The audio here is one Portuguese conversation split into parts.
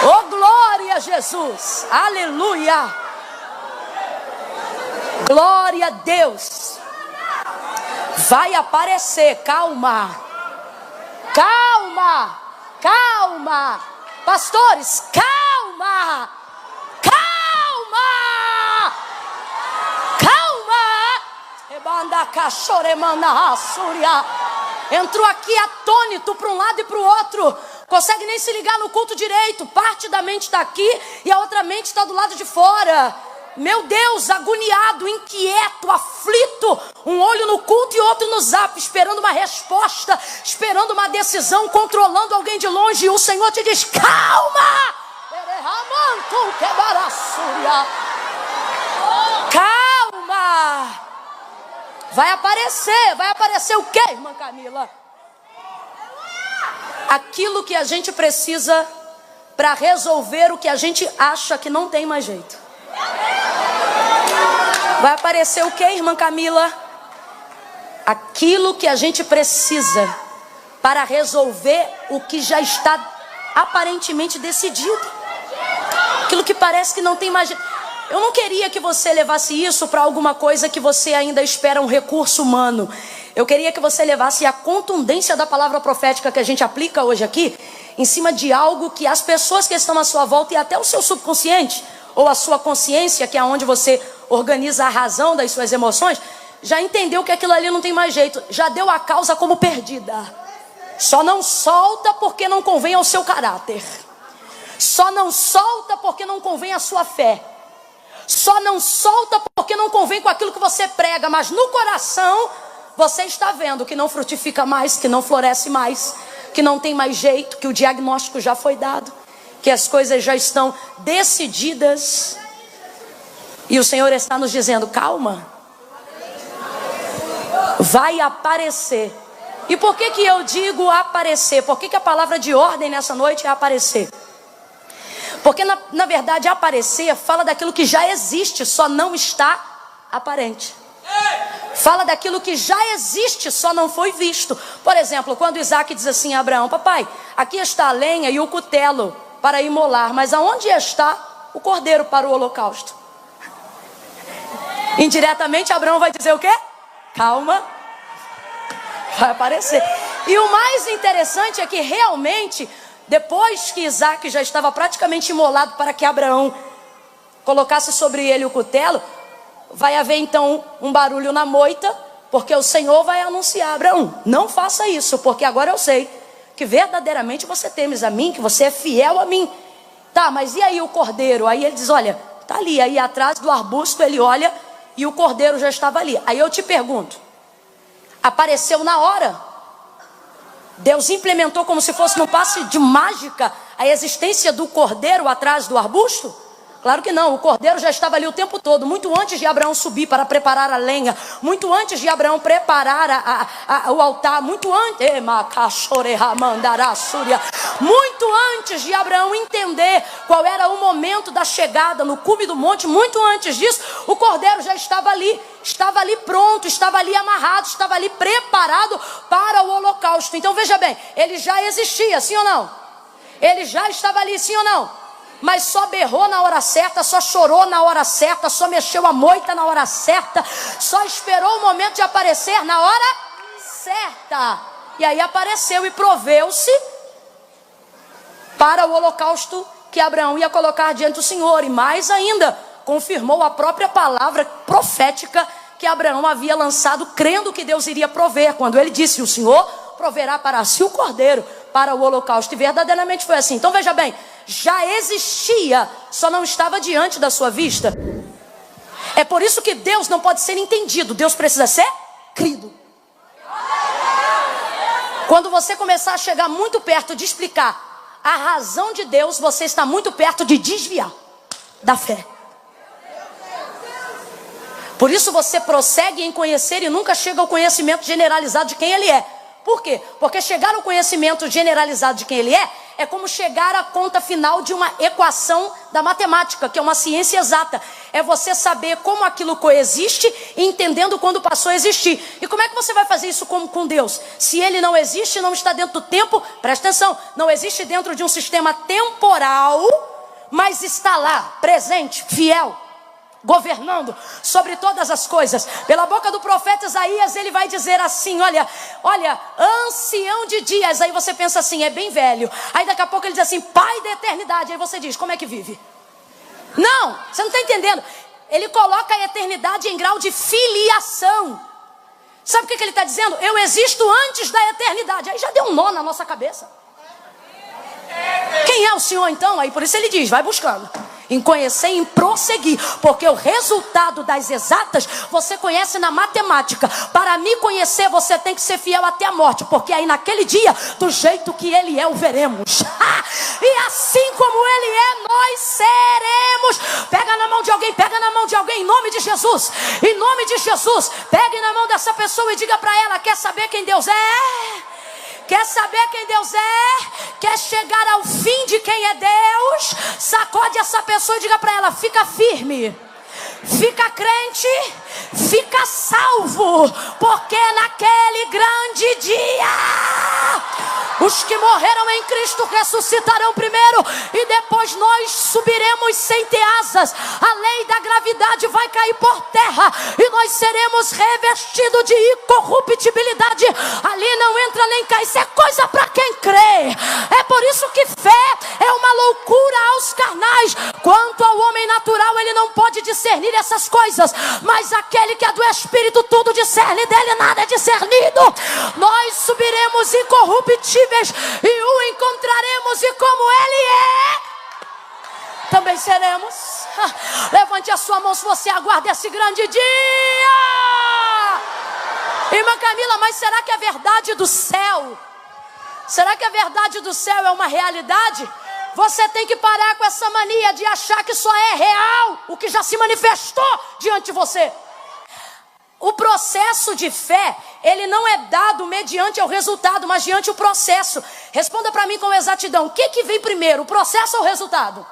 Oh, glória a Jesus, aleluia, glória a Deus. Vai aparecer, calma, calma, calma, pastores, calma, calma, calma. Rebanda cachoremana assúria. Entrou aqui atônito para um lado e para o outro. Consegue nem se ligar no culto direito. Parte da mente está aqui e a outra mente está do lado de fora. Meu Deus, agoniado, inquieto, aflito. Um olho no culto e outro no zap, esperando uma resposta, esperando uma decisão, controlando alguém de longe. E o Senhor te diz, calma. Calma. Vai aparecer o quê, irmã Camila? Aquilo que a gente precisa para resolver o que a gente acha que não tem mais jeito. Vai aparecer o quê, irmã Camila? Aquilo que a gente precisa para resolver o que já está aparentemente decidido. Aquilo que parece que não tem mais jeito. Eu não queria que você levasse isso para alguma coisa que você ainda espera um recurso humano. Eu queria que você levasse a contundência da palavra profética que a gente aplica hoje aqui, em cima de algo que as pessoas que estão à sua volta e até o seu subconsciente, ou a sua consciência, que é onde você organiza a razão das suas emoções, já entendeu que aquilo ali não tem mais jeito, já deu a causa como perdida. Só não solta porque não convém ao seu caráter. Só não solta porque não convém à sua fé. Só não solta porque não convém com aquilo que você prega, mas no coração você está vendo que não frutifica mais, que não floresce mais, que não tem mais jeito, que o diagnóstico já foi dado, que as coisas já estão decididas. E o Senhor está nos dizendo, calma, vai aparecer. E por que eu digo aparecer? Por que a palavra de ordem nessa noite é aparecer? Porque na verdade aparecer fala daquilo que já existe, só não está aparente. Fala daquilo que já existe, só não foi visto. Por exemplo, quando Isaac diz assim a Abraão, papai, aqui está a lenha e o cutelo para imolar, mas aonde está o cordeiro para o holocausto? Indiretamente Abraão vai dizer o quê? Calma, vai aparecer. E o mais interessante é que realmente, depois que Isaac já estava praticamente imolado para que Abraão colocasse sobre ele o cutelo, vai haver então um barulho na moita, porque o Senhor vai anunciar a Abraão, não faça isso, porque agora eu sei que verdadeiramente você temes a mim, que você é fiel a mim. Tá, mas e aí o cordeiro? Aí ele diz, olha, tá ali, aí atrás do arbusto ele olha e o cordeiro já estava ali. Aí eu te pergunto, apareceu na hora? Deus implementou como se fosse num passe de mágica a existência do cordeiro atrás do arbusto? Claro que não, o cordeiro já estava ali o tempo todo, muito antes de Abraão subir para preparar a lenha, muito antes de Abraão preparar o altar, muito antes de Abraão entender qual era o momento da chegada no cume do monte, muito antes disso, o cordeiro já estava ali pronto, estava ali amarrado, estava ali preparado para o holocausto. Então veja bem, ele já existia, sim ou não? Ele já estava ali, sim ou não? Mas só berrou na hora certa, só chorou na hora certa, só mexeu a moita na hora certa, só esperou o momento de aparecer na hora certa. E aí apareceu e proveu-se para o holocausto que Abraão ia colocar diante do Senhor. E mais ainda, confirmou a própria palavra profética que Abraão havia lançado, crendo que Deus iria prover, quando ele disse, o Senhor proverá para si o cordeiro para o holocausto. E verdadeiramente foi assim. Então veja bem, já existia, só não estava diante da sua vista. É por isso que Deus não pode ser entendido, Deus precisa ser crido. Quando você começar a chegar muito perto de explicar a razão de Deus, você está muito perto de desviar da fé. Por isso você prossegue em conhecer e nunca chega ao conhecimento generalizado de quem Ele é. Por quê? Porque chegar ao conhecimento generalizado de quem Ele é como chegar à conta final de uma equação da matemática, que é uma ciência exata. é você saber como aquilo coexiste e entendendo quando passou a existir. E como é que você vai fazer isso com Deus? Se ele não existe, não está dentro do tempo, presta atenção, não existe dentro de um sistema temporal, mas está lá, presente, fiel, governando sobre todas as coisas. Pela boca do profeta Isaías, ele vai dizer assim, olha, ancião de dias. Aí você pensa assim, é bem velho. Aí daqui a pouco ele diz assim, pai da eternidade. Aí você diz, como é que vive? Não, você não está entendendo. Ele coloca a eternidade em grau de filiação. Sabe o que ele está dizendo? Eu existo antes da eternidade. Aí já deu um nó na nossa cabeça. Quem é o Senhor então? Aí por isso ele diz, vai buscando. Em conhecer e em prosseguir. Porque o resultado das exatas você conhece na matemática. Para me conhecer você tem que ser fiel até a morte. Porque aí naquele dia, do jeito que ele é, o veremos. E assim como ele é, nós seremos. Pega na mão de alguém, pega na mão de alguém, em nome de Jesus. Em nome de Jesus. Pegue na mão dessa pessoa e diga para ela, quer saber quem Deus é? Quer saber quem Deus é? Quer chegar ao fim de quem é Deus? Sacode essa pessoa e diga para ela, fica firme, fica crente, fica salvo, porque naquele grande dia os que morreram em Cristo ressuscitarão primeiro e depois nós subiremos sem ter asas. A lei da gravidade vai cair por terra e nós seremos revestidos de incorruptibilidade. Ali não entra nem cai, isso é coisa para quem crê. É por isso que fé é uma loucura aos carnais. Quanto ao homem natural, ele não pode discernir essas coisas, mas aquele que é do Espírito tudo discerne, dele nada é discernido. Nós subiremos incorruptíveis e o encontraremos, e como ele é, também seremos. Levante a sua mão se você aguarda esse grande dia. Irmã Camila, mas será que a verdade do céu, será que a verdade do céu é uma realidade? Você tem que parar com essa mania de achar que só é real o que já se manifestou diante de você. O processo de fé, ele não é dado mediante o resultado, mas diante o processo. Responda para mim com exatidão, o que vem primeiro, o processo ou o resultado?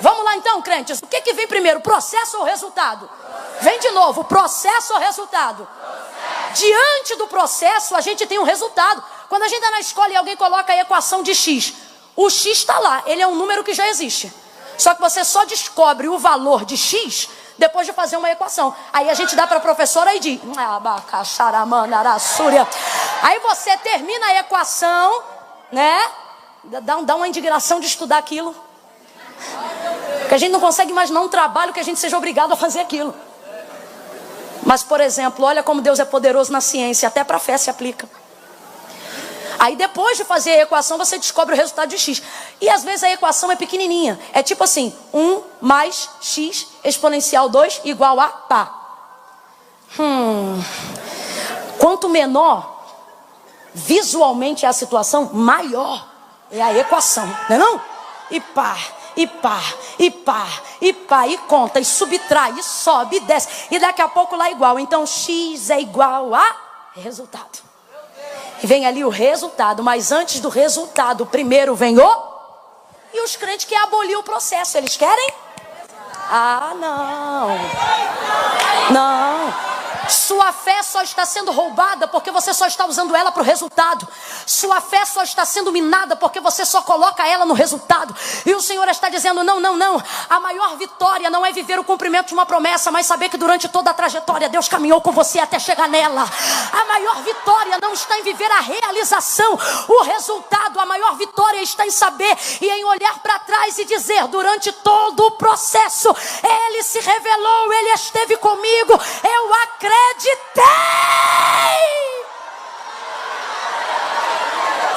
Vamos lá então, crentes, o que vem primeiro, o processo ou o resultado? Vem de novo, processo ou resultado? Diante do processo, a gente tem um resultado. Quando a gente está na escola e alguém coloca a equação de X, o X está lá, ele é um número que já existe. Só que você só descobre o valor de X depois de fazer uma equação. Aí a gente dá para a professora e diz, aí você termina a equação, né? Dá uma indignação de estudar aquilo. Porque a gente não consegue imaginar um trabalho que a gente seja obrigado a fazer aquilo. Mas, por exemplo, olha como Deus é poderoso na ciência, até para a fé se aplica. Aí depois de fazer a equação, você descobre o resultado de X. E às vezes a equação é pequenininha. É tipo assim, 1 mais X exponencial 2 igual a pá. Quanto menor visualmente é a situação, maior é a equação. Não é não? E pá, e pá, e pá, e pá, e conta, e subtrai, e sobe, e desce. E daqui a pouco lá é igual. Então X é igual a resultado. E vem ali o resultado, mas antes do resultado, primeiro vem o... E os crentes querem abolir o processo, eles querem? Ah, não. Não. Sua fé só está sendo roubada porque você só está usando ela para o resultado. Sua fé só está sendo minada porque você só coloca ela no resultado. E o Senhor está dizendo, não, não, não. A maior vitória não é viver o cumprimento de uma promessa, mas saber que durante toda a trajetória Deus caminhou com você até chegar nela. A maior vitória não está em viver a realização, o resultado. A maior vitória está em saber e em olhar para trás e dizer, durante todo o processo, Ele se revelou, Ele esteve comigo, eu acreditei.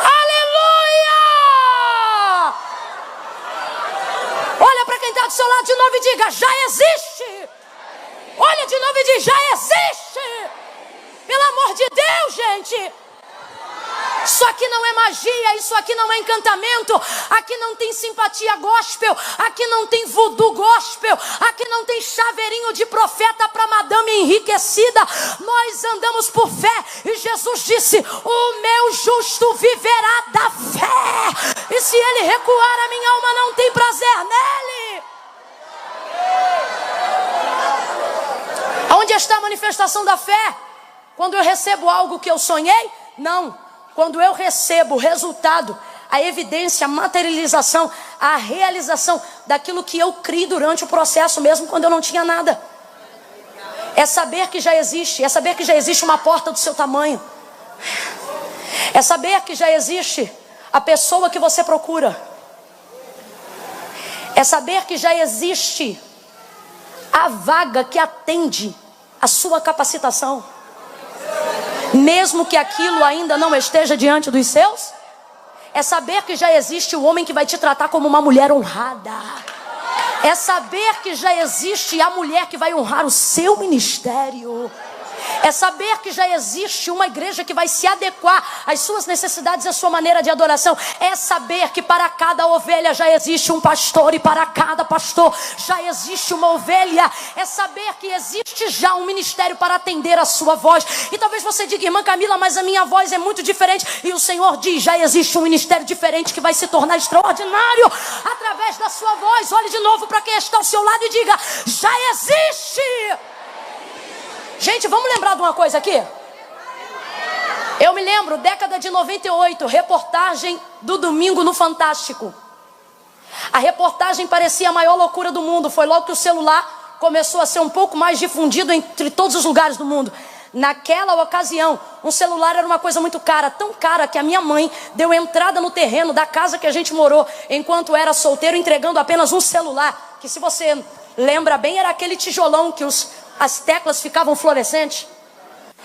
Aleluia! Olha para quem está do seu lado de novo e diga, já existe. Olha de novo e diga, já existe. Pelo amor de Deus, gente. Isso aqui não é magia, isso aqui não é encantamento, aqui não tem simpatia gospel, aqui não tem voodoo gospel, aqui não tem chaveirinho de profeta para madame enriquecida. Nós andamos por fé e Jesus disse, o meu justo viverá da fé, e se ele recuar a minha alma não tem prazer nele. Aonde está a manifestação da fé? Quando eu recebo algo que eu sonhei? Não. Quando eu recebo o resultado, a evidência, a materialização, a realização daquilo que eu criei durante o processo, mesmo quando eu não tinha nada. É saber que já existe, é saber que já existe uma porta do seu tamanho. É saber que já existe a pessoa que você procura. É saber que já existe a vaga que atende a sua capacitação. Mesmo que aquilo ainda não esteja diante dos seus. É saber que já existe o homem que vai te tratar como uma mulher honrada. É saber que já existe a mulher que vai honrar o seu ministério. É saber que já existe uma igreja que vai se adequar às suas necessidades e à sua maneira de adoração. É saber que para cada ovelha já existe um pastor e para cada pastor já existe uma ovelha. É saber que existe já um ministério para atender a sua voz. E talvez você diga, irmã Camila, mas a minha voz é muito diferente. E o Senhor diz, já existe um ministério diferente que vai se tornar extraordinário através da sua voz. Olhe de novo para quem está ao seu lado e diga, já existe. Gente, vamos lembrar de uma coisa aqui? Eu me lembro, década de 98, reportagem do domingo no Fantástico. A reportagem parecia a maior loucura do mundo. Foi logo que o celular começou a ser um pouco mais difundido entre todos os lugares do mundo. Naquela ocasião, um celular era uma coisa muito cara, tão cara que a minha mãe deu entrada no terreno da casa que a gente morou enquanto era solteiro, entregando apenas um celular, que se você lembra bem, era aquele tijolão que as teclas ficavam fluorescentes.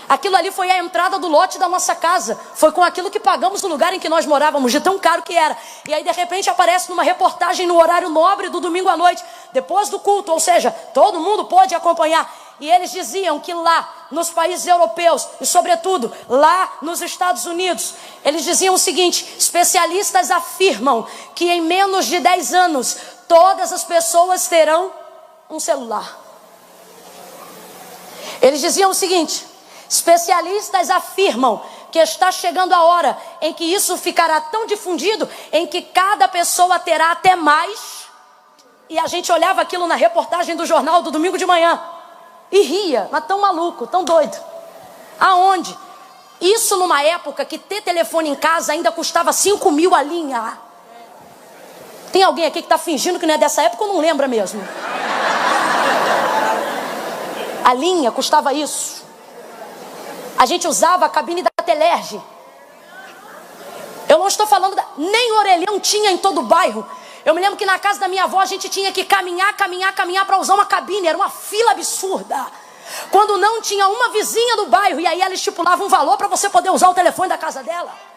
Aquilo ali foi a entrada do lote da nossa casa. Foi com aquilo que pagamos no lugar em que nós morávamos, de tão caro que era. E aí de repente aparece numa reportagem no horário nobre do domingo à noite, depois do culto, ou seja, todo mundo pôde acompanhar. E eles diziam que lá nos países europeus e sobretudo lá nos Estados Unidos, eles diziam o seguinte: especialistas afirmam que em menos de 10 anos todas as pessoas terão um celular. Eles diziam o seguinte: especialistas afirmam que está chegando a hora em que isso ficará tão difundido, em que cada pessoa terá até mais. E a gente olhava aquilo na reportagem do jornal do domingo de manhã e ria, mas tão maluco, tão doido. Aonde? Isso numa época que ter telefone em casa ainda custava 5 mil a linha. Tem alguém aqui que está fingindo que não é dessa época ou não lembra mesmo? A linha custava isso. A gente usava a cabine da Telerge. Eu não estou falando nem orelhão tinha em todo o bairro. Eu me lembro que na casa da minha avó a gente tinha que caminhar para usar uma cabine. Era uma fila absurda. Quando não tinha uma vizinha do bairro, e aí ela estipulava um valor para você poder usar o telefone da casa dela.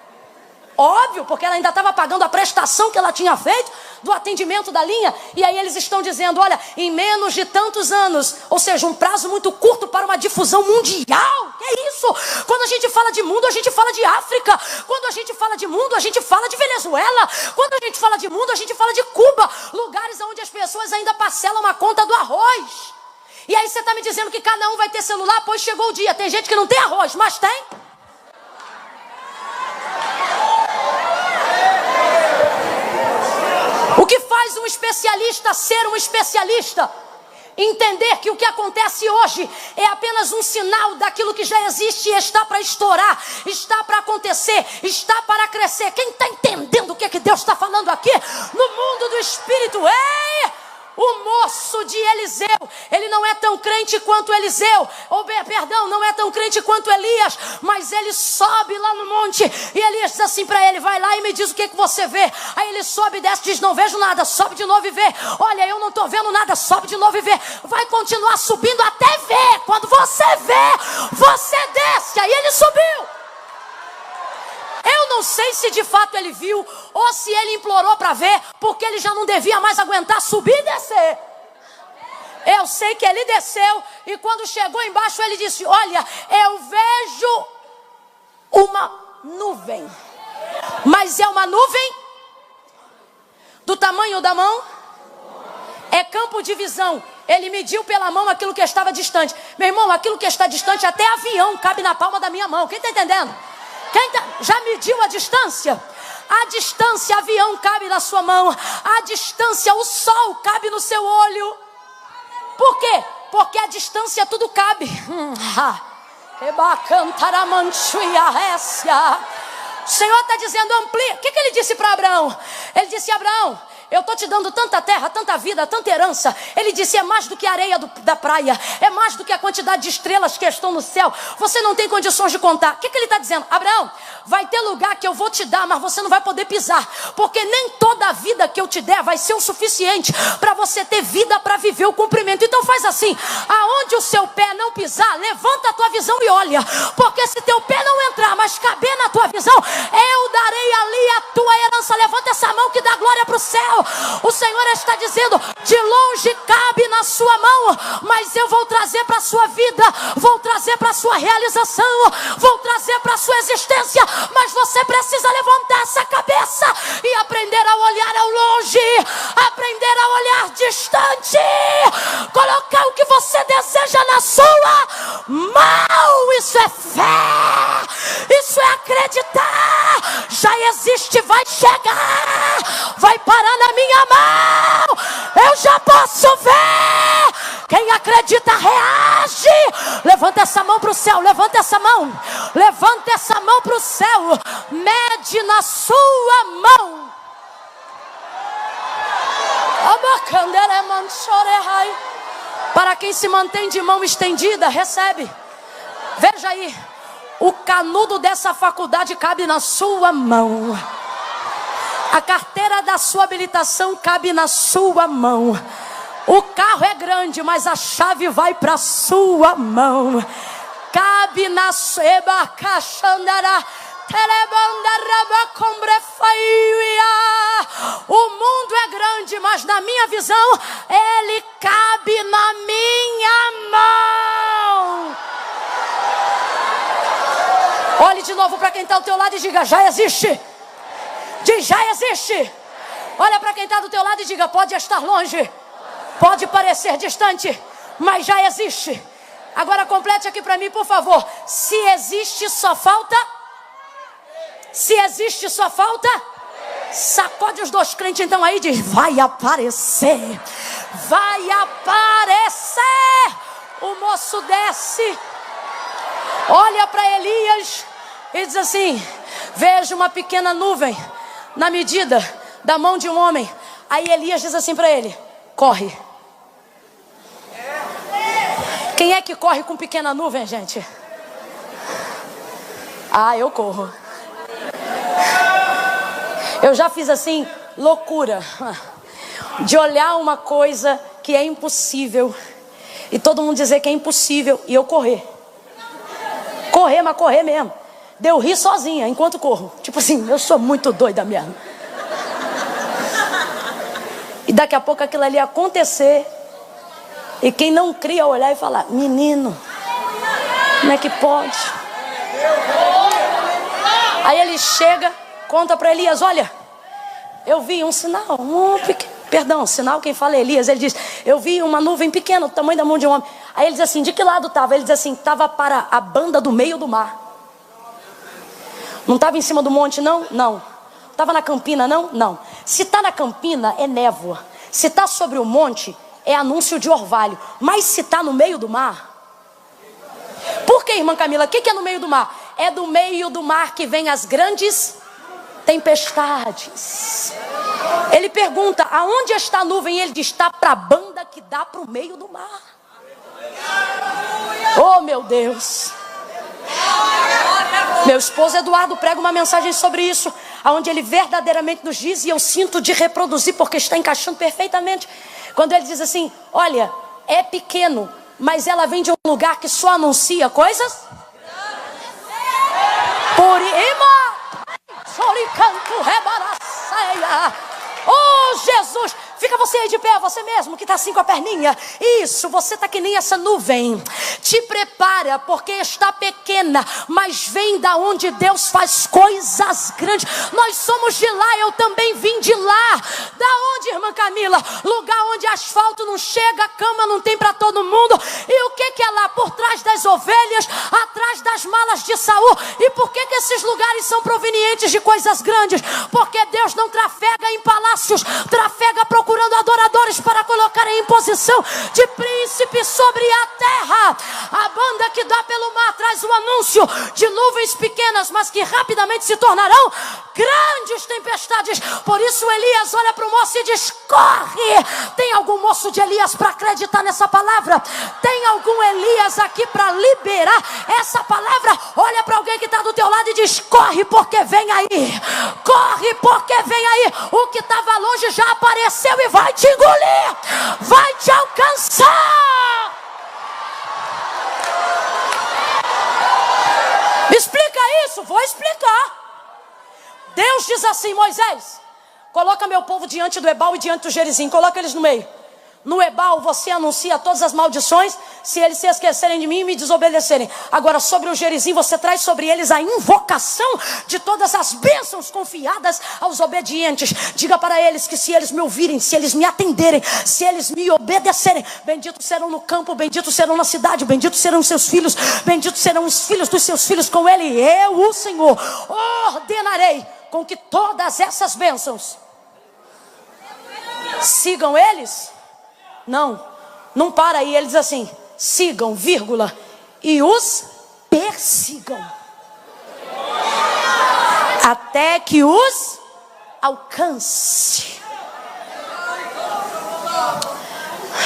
Óbvio, porque ela ainda estava pagando a prestação que ela tinha feito do atendimento da linha. E aí eles estão dizendo, olha, em menos de tantos anos, ou seja, um prazo muito curto para uma difusão mundial. Que é isso? Quando a gente fala de mundo, a gente fala de África. Quando a gente fala de mundo, a gente fala de Venezuela. Quando a gente fala de mundo, a gente fala de Cuba. Lugares onde as pessoas ainda parcelam a conta do arroz. E aí você está me dizendo que cada um vai ter celular? Pois chegou o dia. Tem gente que não tem arroz, mas tem. O que faz um especialista ser um especialista? Entender que o que acontece hoje é apenas um sinal daquilo que já existe e está para estourar, está para acontecer, está para crescer. Quem está entendendo o que Deus está falando aqui? No mundo do Espírito, ei! O moço de Eliseu, ele não é tão crente quanto Eliseu, não é tão crente quanto Elias, mas ele sobe lá no monte, e Elias diz assim para ele, vai lá e me diz o que você vê. Aí ele sobe e desce, diz, não vejo nada, sobe de novo e vê. Olha, eu não estou vendo nada, sobe de novo e vê. Vai continuar subindo até ver. Quando você vê, você desce. Aí ele subiu. Eu não sei se de fato ele viu ou se ele implorou para ver, porque ele já não devia mais aguentar subir e descer. Eu sei que ele desceu e quando chegou embaixo ele disse, olha, eu vejo uma nuvem, mas é uma nuvem do tamanho da mão, é campo de visão. Ele mediu pela mão aquilo que estava distante. Meu irmão, aquilo que está distante, até avião cabe na palma da minha mão. Quem está entendendo? Já mediu a distância? A distância, avião cabe na sua mão. A distância, o sol cabe no seu olho. Por quê? Porque a distância tudo cabe. O Senhor está dizendo, amplia. O que ele disse para Abraão? Ele disse, Abraão, eu estou te dando tanta terra, tanta vida, tanta herança. Ele disse, é mais do que a areia da praia. É mais do que a quantidade de estrelas que estão no céu. Você não tem condições de contar. O que ele está dizendo? Abraão, vai ter lugar que eu vou te dar, mas você não vai poder pisar. Porque nem toda a vida que eu te der vai ser o suficiente para você ter vida para viver o cumprimento. Então faz assim, aonde o seu pé não pisar, levanta a tua visão e olha. Porque se teu pé não entrar, mas caber na tua visão, eu darei ali a tua herança. Levanta essa mão que dá glória para o céu. O Senhor está dizendo, de longe cabe na sua mão, mas eu vou trazer para a sua vida, vou trazer para a sua realização, vou trazer para a sua existência, mas você precisa levantar essa cabeça e aprender a olhar ao longe, aprender a olhar distante, colocar o que você deseja na sua mão. Isso é fé, isso é acreditar. Já existe, vai chegar, vai parar na minha mão, eu já posso ver. Quem acredita reage. Levanta essa mão para o céu, levanta essa mão, levanta essa mão para o céu, mede na sua mão. Para quem se mantém de mão estendida, recebe. Veja aí, o canudo dessa faculdade cabe na sua mão. A carteira da sua habilitação cabe na sua mão. O carro é grande, mas a chave vai para a sua mão. Cabe na sua... O mundo é grande, mas na minha visão, ele cabe na minha mão. Olhe de novo para quem está ao teu lado e diga, já existe. Diz, já existe. Olha para quem está do teu lado e diga, pode estar longe, pode parecer distante, mas já existe. Agora complete aqui para mim, por favor. Se existe, só falta. Se existe, só falta. Sacode os dois crentes então aí e diz, vai aparecer. Vai aparecer. O moço desce, olha para Elias e diz assim, vejo uma pequena nuvem na medida da mão de um homem. Aí Elias diz assim para ele, corre. Quem é que corre com pequena nuvem, gente? Ah, eu corro. Eu já fiz assim, loucura, de olhar uma coisa que é impossível e todo mundo dizer que é impossível e eu correr. Correr, mas correr mesmo. Deu rir sozinha enquanto corro. Tipo assim, eu sou muito doida mesmo. E daqui a pouco aquilo ali ia acontecer. E quem não cria olhar e falar, menino, como é que pode? Aí ele chega, conta para Elias, olha, eu vi um sinal, sinal, quem fala é Elias. Ele diz, eu vi uma nuvem pequena, do tamanho da mão de um homem. Aí ele diz assim, de que lado estava? Ele diz assim, estava para a banda do meio do mar. Não estava em cima do monte, não? Não. Estava na campina, não? Não. Se está na campina, é névoa. Se está sobre o monte, é anúncio de orvalho. Mas se está no meio do mar... Por que, irmã Camila? O que é no meio do mar? É do meio do mar que vem as grandes tempestades. Ele pergunta, aonde está a nuvem? E ele diz, está para a banda que dá para o meio do mar. Oh, meu Deus. Meu esposo Eduardo prega uma mensagem sobre isso, onde ele verdadeiramente nos diz, e eu sinto de reproduzir porque está encaixando perfeitamente, quando ele diz assim, olha, é pequeno, mas ela vem de um lugar que só anuncia coisas. Por oh, Jesus! Fica você aí de pé, você mesmo que está assim com a perninha. Isso, você está que nem essa nuvem. Te prepara, porque está pequena, mas vem da onde Deus faz coisas grandes. Nós somos de lá, eu também vim de lá. Da onde, irmã Camila? Lugar onde asfalto não chega, cama não tem para todo mundo. E o que é lá? Por trás das ovelhas, atrás das malas de Saul. E por que esses lugares são provenientes de coisas grandes? Porque Deus não trafega em palácios, trafega procurando levantando adoradores para colocarem em posição de príncipe sobre a terra. A banda que dá pelo mar traz o anúncio de nuvens pequenas, mas que rapidamente se tornarão grandes tempestades. Por isso Elias olha para o moço e diz: corre. Tem algum moço de Elias para acreditar nessa palavra? Tem algum Elias aqui para liberar essa palavra? Olha para alguém que está do teu lado e diz: corre, porque vem aí. Corre, porque vem aí. O que estava longe já apareceu e vai te engolir, vai te alcançar. Me explica isso. Vou explicar. Deus diz assim: Moisés, coloca meu povo diante do Ebal e diante do Gerizim. Coloca eles no meio. No Ebal você anuncia todas as maldições, se eles se esquecerem de mim e me desobedecerem. Agora sobre o Gerizim você traz sobre eles a invocação de todas as bênçãos confiadas aos obedientes. Diga para eles que se eles me ouvirem, se eles me atenderem, se eles me obedecerem, benditos serão no campo, benditos serão na cidade, benditos serão seus filhos, benditos serão os filhos dos seus filhos com ele. Eu, o Senhor, ordenarei com que todas essas bênçãos sigam eles. Não para aí. Ele diz assim: sigam, vírgula, e os persigam até que os alcance.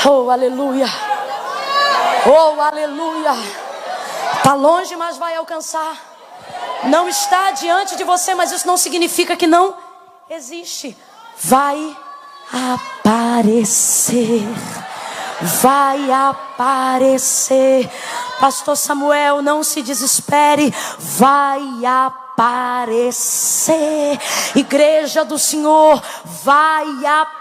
Oh, aleluia. Oh, aleluia. Está longe, mas vai alcançar. Não está diante de você, mas isso não significa que não existe. Vai aparecer. Vai aparecer. Pastor Samuel, não se desespere. Vai aparecer. Igreja do Senhor, vai aparecer.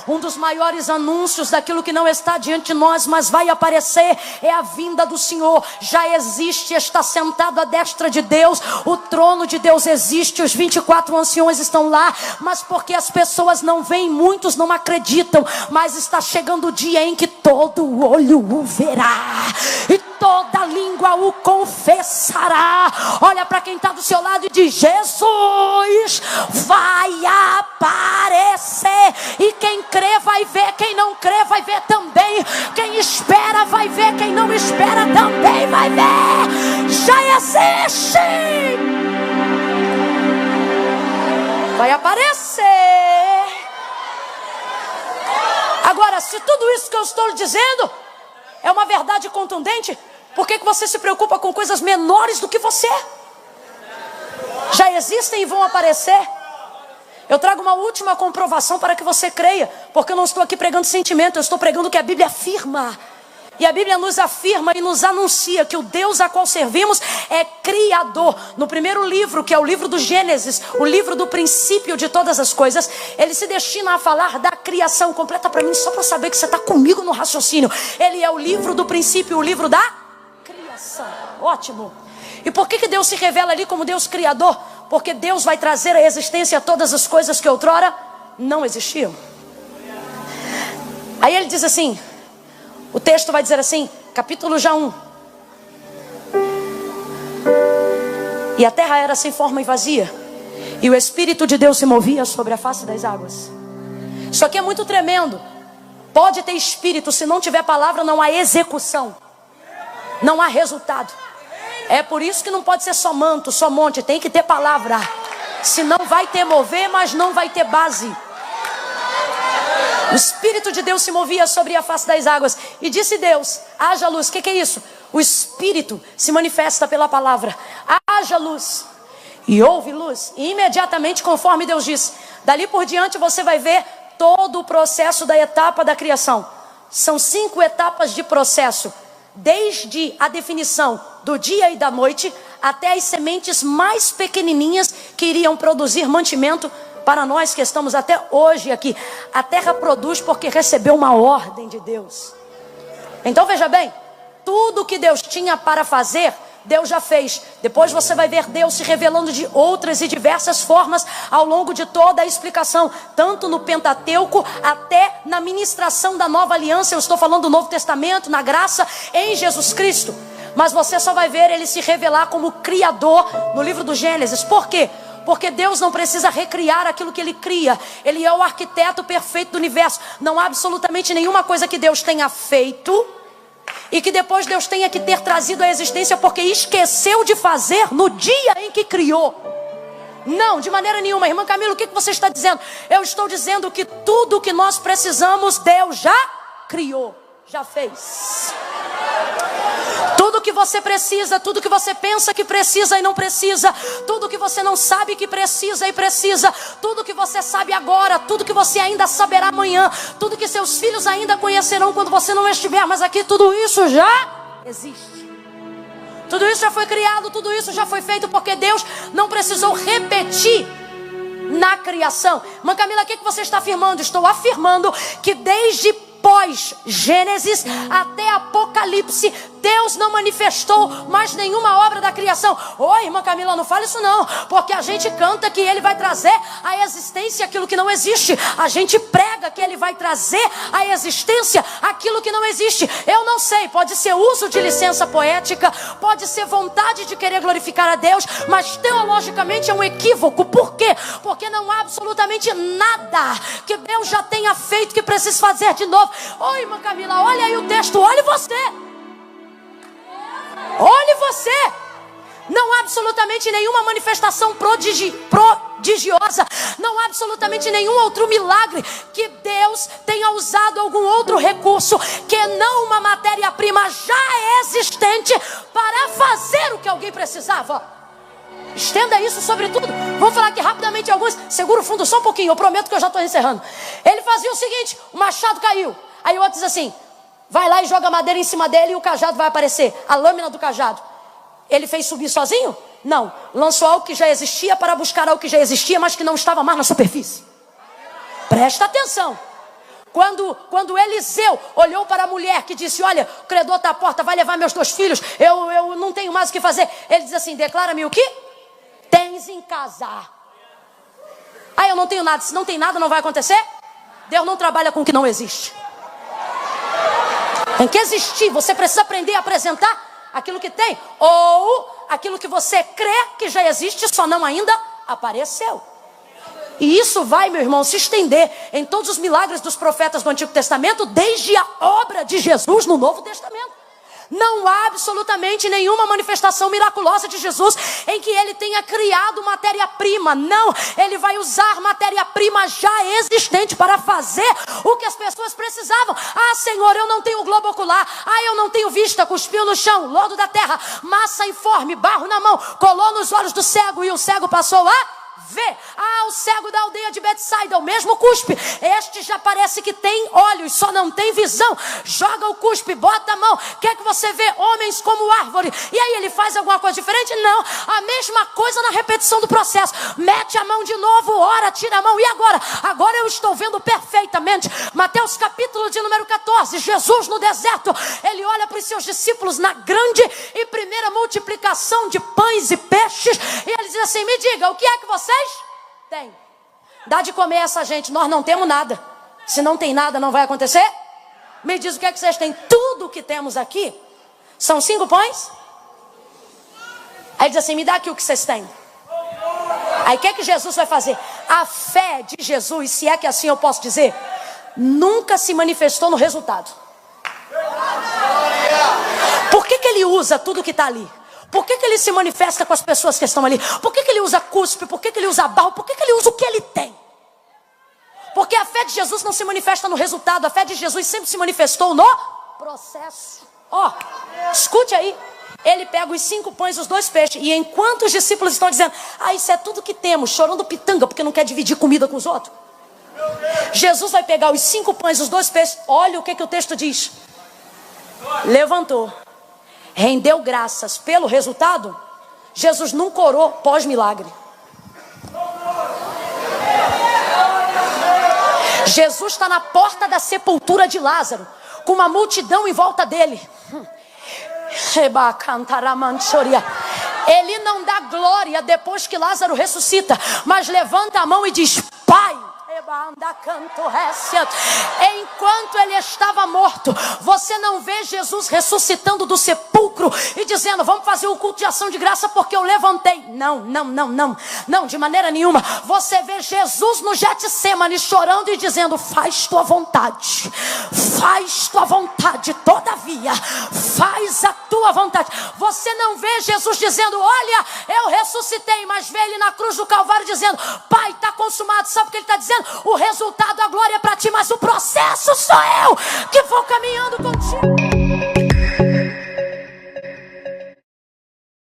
Um dos maiores anúncios daquilo que não está diante de nós, mas vai aparecer, é a vinda do Senhor. Já existe, está sentado à destra de Deus. O trono de Deus existe, os 24 anciões estão lá, mas porque as pessoas não veem, muitos não acreditam. Mas está chegando o dia em que todo olho o verá e toda língua o confessará. Olha para quem está do seu lado e diz: Jesus vai aparecer. E quem crê vai ver, quem não crê vai ver também. Quem espera vai ver, quem não espera também vai ver. Já existe. Vai aparecer. Agora, se tudo isso que eu estou lhe dizendo é uma verdade contundente, por que você se preocupa com coisas menores do que você? Já existem e vão aparecer. Eu trago uma última comprovação para que você creia, porque eu não estou aqui pregando sentimento, eu estou pregando o que a Bíblia afirma. E a Bíblia nos afirma e nos anuncia que o Deus a qual servimos é Criador. No primeiro livro, que é o livro do Gênesis, o livro do princípio de todas as coisas, ele se destina a falar da criação. Completa para mim, só para saber que você está comigo no raciocínio. Ele é o livro do princípio, o livro da criação. Ótimo. E por que Deus se revela ali como Deus Criador? Porque Deus vai trazer à existência todas as coisas que outrora não existiam. Aí ele diz assim, o texto vai dizer assim, capítulo já 1. E a terra era sem forma e vazia, e o Espírito de Deus se movia sobre a face das águas. Isso aqui é muito tremendo. Pode ter espírito, se não tiver palavra não há execução, não há resultado. É por isso que não pode ser só manto, só monte, tem que ter palavra. Senão vai ter mover, mas não vai ter base. O Espírito de Deus se movia sobre a face das águas. E disse Deus, haja luz. O que é isso? O Espírito se manifesta pela palavra. Haja luz. E houve luz. E imediatamente, conforme Deus disse, dali por diante você vai ver todo o processo da etapa da criação. São 5 etapas de processo. Desde a definição do dia e da noite até as sementes mais pequenininhas que iriam produzir mantimento para nós que estamos até hoje aqui. A terra produz porque recebeu uma ordem de Deus. Então veja bem, tudo que Deus tinha para fazer, Deus já fez. Depois você vai ver Deus se revelando de outras e diversas formas ao longo de toda a explicação, tanto no Pentateuco até na ministração da nova aliança. Eu estou falando do Novo Testamento, na graça em Jesus Cristo. Mas você só vai ver ele se revelar como Criador no livro do Gênesis. Por quê? Porque Deus não precisa recriar aquilo que Ele cria. Ele é o arquiteto perfeito do universo. Não há absolutamente nenhuma coisa que Deus tenha feito e que depois Deus tenha que ter trazido à existência porque esqueceu de fazer no dia em que criou. Não, de maneira nenhuma. Irmã Camila, o que você está dizendo? Eu estou dizendo que tudo o que nós precisamos, Deus já criou, já fez. Tudo que você precisa, tudo que você pensa que precisa e não precisa, tudo que você não sabe que precisa e precisa, tudo que você sabe agora, tudo que você ainda saberá amanhã, tudo que seus filhos ainda conhecerão quando você não estiver mais aqui, tudo isso já existe. Tudo isso já foi criado, tudo isso já foi feito porque Deus não precisou repetir na criação. Irmã Camila, o que você está afirmando? Estou afirmando que desde pós-Gênesis até Apocalipse, Deus não manifestou mais nenhuma obra da criação. Oi, irmã Camila, não fale isso não, porque a gente canta que Ele vai trazer à existência aquilo que não existe. A gente prega que Ele vai trazer à existência aquilo que não existe. Eu não sei, pode ser uso de licença poética, pode ser vontade de querer glorificar a Deus, mas teologicamente é um equívoco. Por quê? Porque não há absolutamente nada que Deus já tenha feito que precise fazer de novo. Oi, irmã Camila, olha aí o texto, olhe você. Olhe você. Não há absolutamente nenhuma manifestação prodigiosa. Não há absolutamente nenhum outro milagre que Deus tenha usado algum outro recurso que não uma matéria-prima já existente para fazer o que alguém precisava. Estenda isso sobre tudo. Vamos falar aqui rapidamente alguns. Segura o fundo só um pouquinho, eu prometo que eu já estou encerrando. Ele fazia o seguinte: o machado caiu. Aí o outro diz assim: vai lá e joga madeira em cima dele e o cajado vai aparecer, a lâmina do cajado. Ele fez subir sozinho? Não. Lançou algo que já existia para buscar algo que já existia, mas que não estava mais na superfície. Presta atenção. Quando Eliseu olhou para a mulher que disse: olha, o credor está à porta, vai levar meus 2 filhos, eu não tenho mais o que fazer. Ele diz assim: declara-me o que tens em casa. Ah, eu não tenho nada. Se não tem nada, não vai acontecer? Deus não trabalha com o que não existe. Tem que existir. Você precisa aprender a apresentar aquilo que tem, ou aquilo que você crê que já existe, só não ainda apareceu. E isso vai, meu irmão, se estender em todos os milagres dos profetas do Antigo Testamento, desde a obra de Jesus no Novo Testamento. Não há absolutamente nenhuma manifestação miraculosa de Jesus em que Ele tenha criado matéria-prima. Não, Ele vai usar matéria-prima já existente para fazer o que as pessoas precisavam. Ah, Senhor, eu não tenho globo ocular. Ah, eu não tenho vista. Cuspiu no chão, lodo da terra, massa informe, barro na mão, colou nos olhos do cego e o cego passou a vê. Ah, o cego da aldeia de Betsaida, o mesmo cuspe. Este já parece que tem olhos, só não tem visão. Joga o cuspe, bota a mão. Quer que você vê homens como árvore. E aí ele faz alguma coisa diferente? Não. A mesma coisa na repetição do processo. Mete a mão de novo, ora, tira a mão. E agora? Agora eu estou vendo perfeitamente. Mateus capítulo de número 14. Jesus no deserto. Ele olha para os seus discípulos na grande e primeira multiplicação de pães e peixes. E ele diz assim: me diga, o que é que vocês tem? Dá de comer essa gente. Nós não temos nada. Se não tem nada, não vai acontecer? Me diz o que é que vocês têm. Tudo que temos aqui são 5 pães. Aí diz assim: me dá aqui o que vocês têm. Aí o que é que Jesus vai fazer? A fé de Jesus, se é que assim eu posso dizer, nunca se manifestou no resultado. Por que ele usa tudo que está ali? Por que ele se manifesta com as pessoas que estão ali? Por que ele usa cuspe? Por que ele usa barro? Por que ele usa o que ele tem? Porque a fé de Jesus não se manifesta no resultado. A fé de Jesus sempre se manifestou no processo. Ó, escute aí. Ele pega os 5 pães e os 2 peixes. E enquanto os discípulos estão dizendo: ah, isso é tudo que temos, chorando pitanga porque não quer dividir comida com os outros, Jesus vai pegar os 5 pães e os 2 peixes. Olha o que o texto diz. Levantou, rendeu graças pelo resultado. Jesus nunca orou pós-milagre. Jesus está na porta da sepultura de Lázaro, com uma multidão em volta dele. Ele não dá glória depois que Lázaro ressuscita, mas levanta a mão e diz: Pai, Enquanto ele estava morto, você não vê Jesus ressuscitando do sepulcro e dizendo: vamos fazer o culto de ação de graça porque eu levantei. Não, de maneira nenhuma. Você vê Jesus no Getsemane chorando e dizendo: faz tua vontade, todavia, faz a tua vontade. Você não vê Jesus dizendo: olha, eu ressuscitei, mas vê ele na cruz do Calvário dizendo: Pai, está consumado. Sabe o que ele está dizendo? O resultado, a glória é para ti, mas o processo sou eu que vou caminhando contigo.